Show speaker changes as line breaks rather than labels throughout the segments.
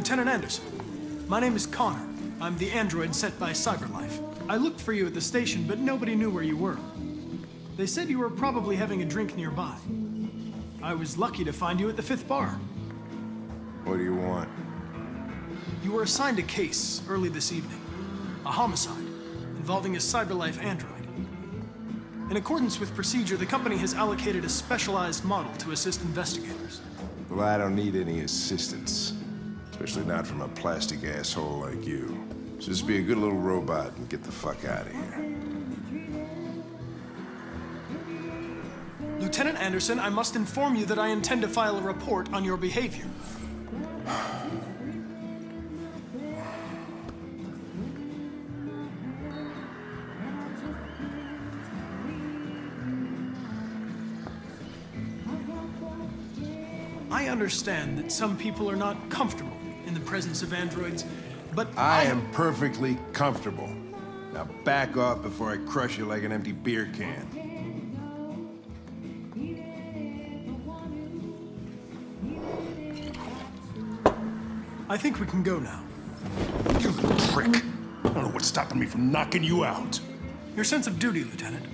Lieutenant Anderson, my name is Connor. I'm the android sent by CyberLife. I looked for you at the station, but nobody knew where you were. They said you were probably having a drink nearby. I was lucky to find you at the 5th bar.
What do you want?
You were assigned a case early this evening. A homicide involving a CyberLife android. In accordance with procedure, the company has allocated a specialized model to assist investigators.
Well, I don't need any assistance. Especially not from a plastic asshole like you. Just be a good little robot and get the fuck out of here.
Lieutenant Anderson, I must inform you that I intend to file a report on your behavior. I understand that some people are not comfortable in the presence of androids, but
I am perfectly comfortable. Now back off before I crush you like an empty beer can.
I think we can go now.
You little prick. I don't know what's stopping me from knocking you out.
Your sense of duty, Lieutenant,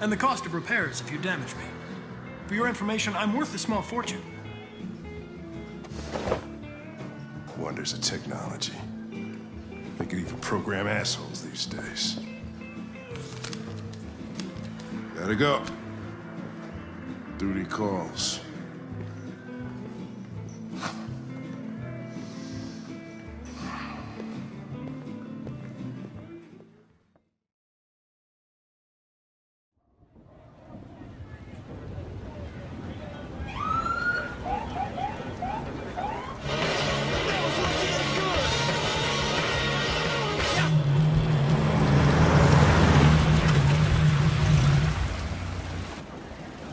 and the cost of repairs if you damage me. For your information, I'm worth a small fortune.
Wonders of technology. They could even program assholes these days. Gotta go. Duty calls.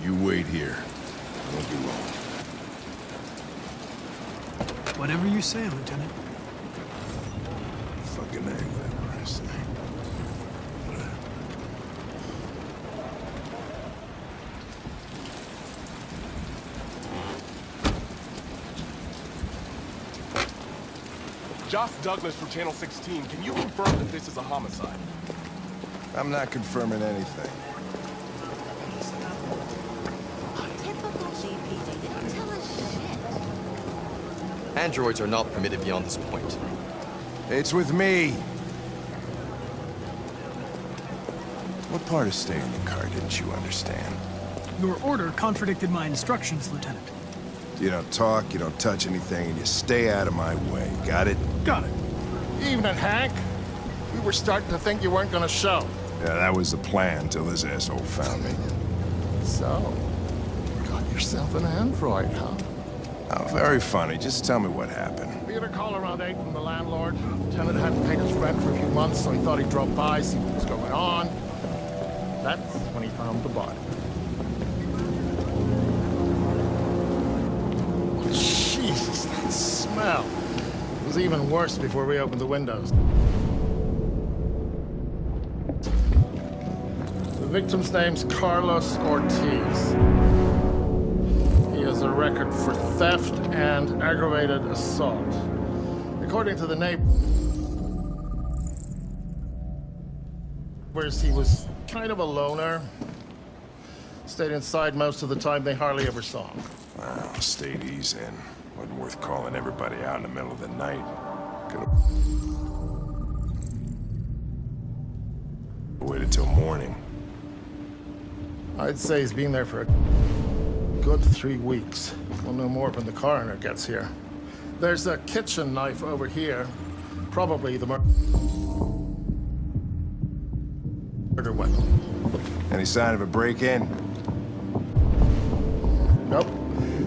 You wait here. I won't be long.
Whatever you say, Lieutenant.
Fucking A, whatever I say.
Josh Douglas from Channel 16. Can you confirm that this is a homicide?
I'm not confirming anything.
Typical GPD. They don't tell us shit.
Androids are not permitted beyond this point.
It's with me. What part of staying in the car didn't you understand?
Your order contradicted my instructions, Lieutenant.
You don't talk, you don't touch anything, and you stay out of my way. Got it?
Got it.
Evening, Hank. We were starting to think you weren't gonna show.
Yeah, that was the plan till this asshole found me.
So, you got yourself an android, huh?
Oh, very funny. Just tell me what happened.
We had a call around 8 from the landlord. Tenant hadn't paid his rent for a few months, so he thought he'd drop by, see what was going on. That's when he found the body. Jesus, that smell. It was even worse before we opened the windows. The victim's name's Carlos Ortiz. He has a record for theft and aggravated assault. According to the neighbors, he was kind of a loner. Stayed inside most of the time. They hardly ever saw him.
Well, stayed easy in. Wasn't worth calling everybody out in the middle of the night. Could've waited till morning.
I'd say he's been there for a good 3 weeks. We'll know more when the coroner gets here. There's a kitchen knife over here. Probably the murder weapon.
Any sign of a break-in?
Nope.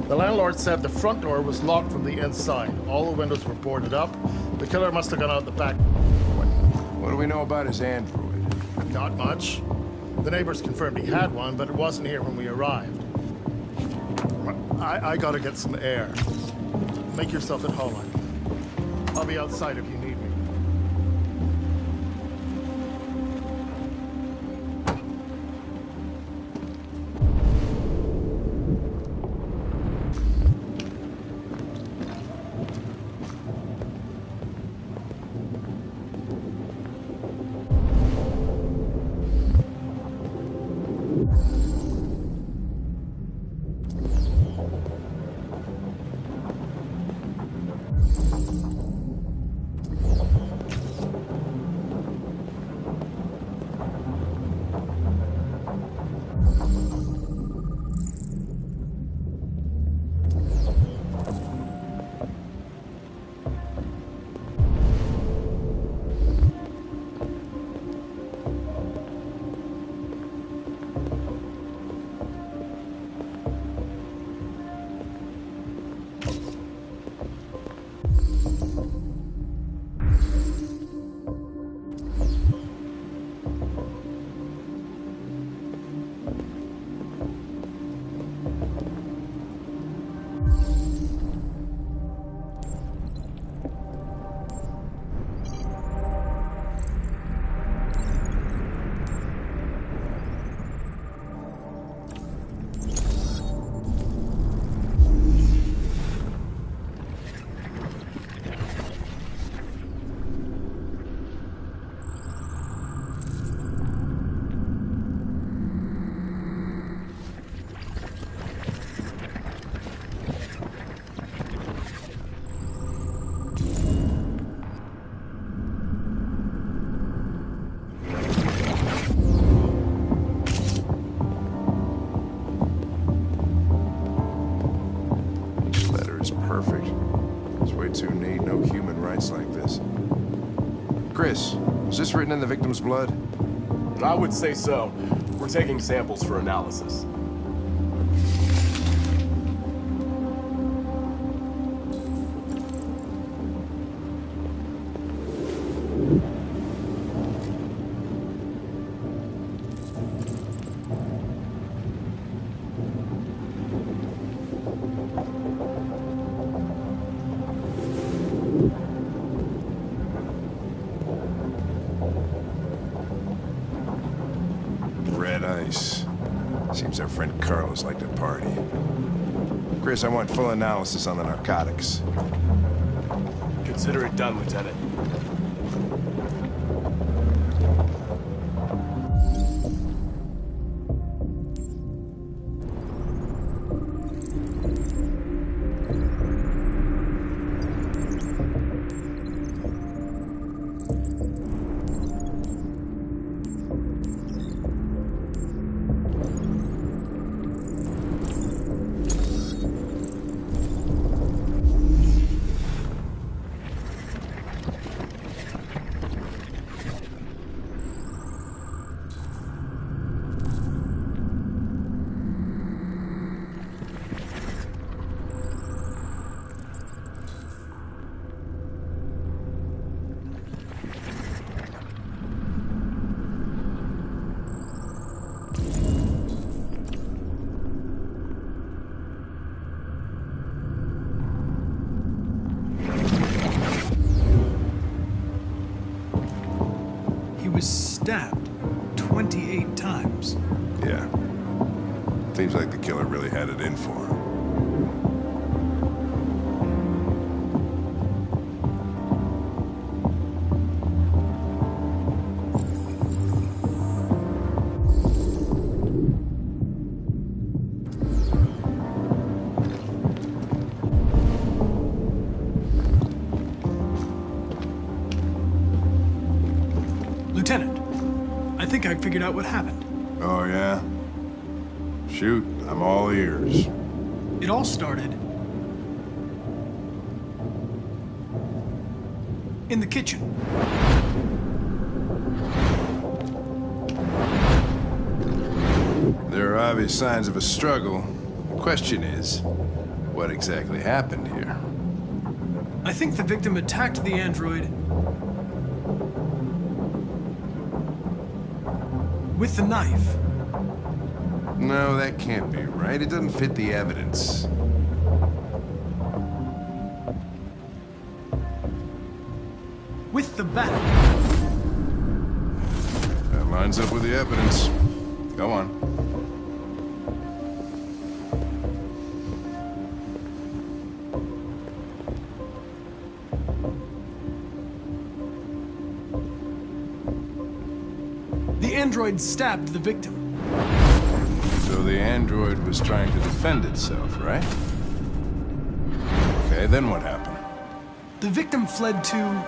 The landlord said the front door was locked from the inside. All the windows were boarded up. The killer must have gone out the back.
What do we know about his android?
Not much. The neighbors confirmed he had one, but it wasn't here when we arrived. I gotta get some air. Make yourself at home. I'll be outside if you need me.
Chris, was this written in the victim's blood?
I would say so. We're taking samples for analysis.
Red ice. Seems our friend Carlos liked to party. Chris, I want full analysis on the narcotics.
Consider it done, Lieutenant.
He was stabbed 28 times.
Yeah. Seems like the killer really had it in for him.
Lieutenant, I think I figured out what happened.
Oh, yeah? Shoot, I'm all ears.
It all started in the kitchen.
There are obvious signs of a struggle. The question is, what exactly happened here?
I think the victim attacked the android with the knife.
No, that can't be right. It doesn't fit the evidence.
With the bat.
That lines up with the evidence. Go on.
The android stabbed the victim.
So the android was trying to defend itself, right? Okay, then what happened?
The victim fled to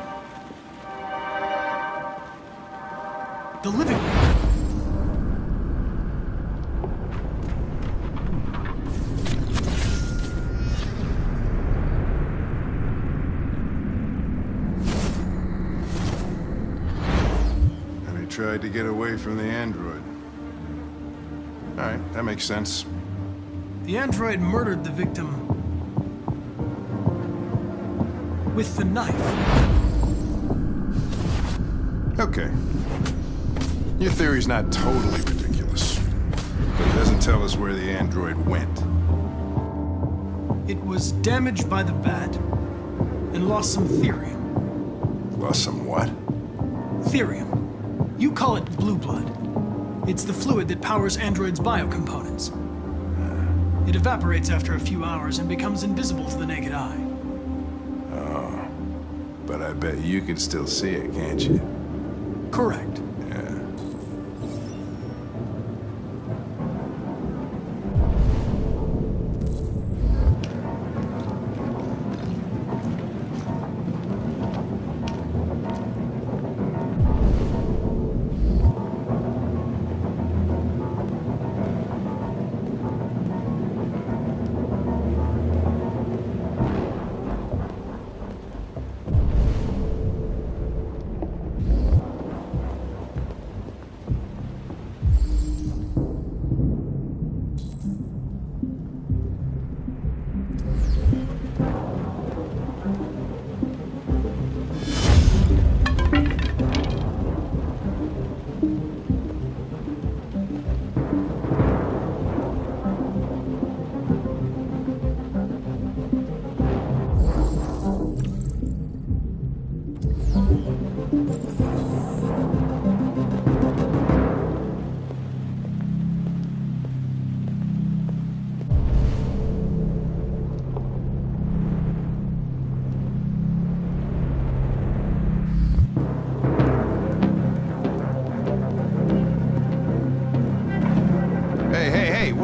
the living room.
And he tried to get away from the android. All right, that makes sense.
The android murdered the victim with the knife.
Okay. Your theory's not totally ridiculous, but it doesn't tell us where the android went.
It was damaged by the bat and lost some therium.
Lost some what?
Therium. You call it blue blood. It's the fluid that powers androids' biocomponents. It evaporates after a few hours and becomes invisible to the naked eye.
Oh. But I bet you can still see it, can't you?
Correct.
Yeah.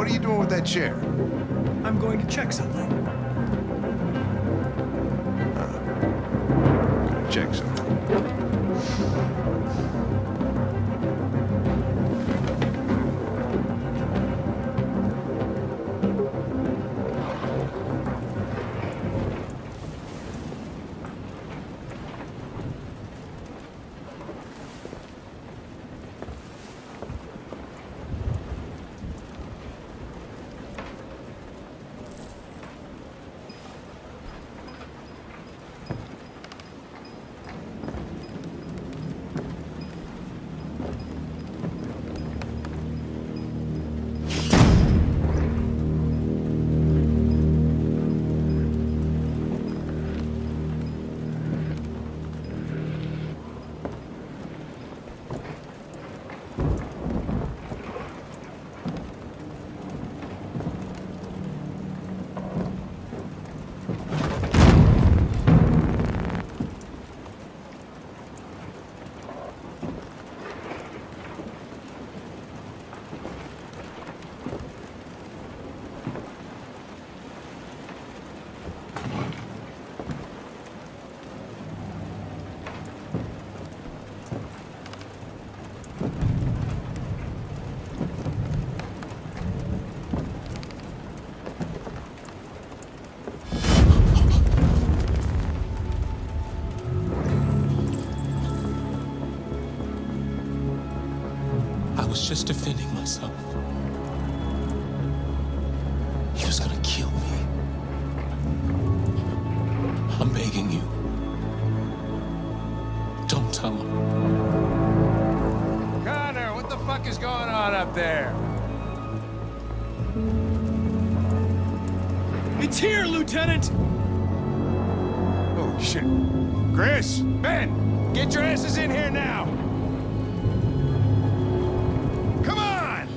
what are you doing with that chair?
I'm going to check something.
Check something.
I was just defending myself. He was gonna kill me. I'm begging you. Don't tell him.
Connor, what the fuck is going on up there?
It's here, Lieutenant!
Oh, shit. Chris, Ben, get your asses in here now! Come on!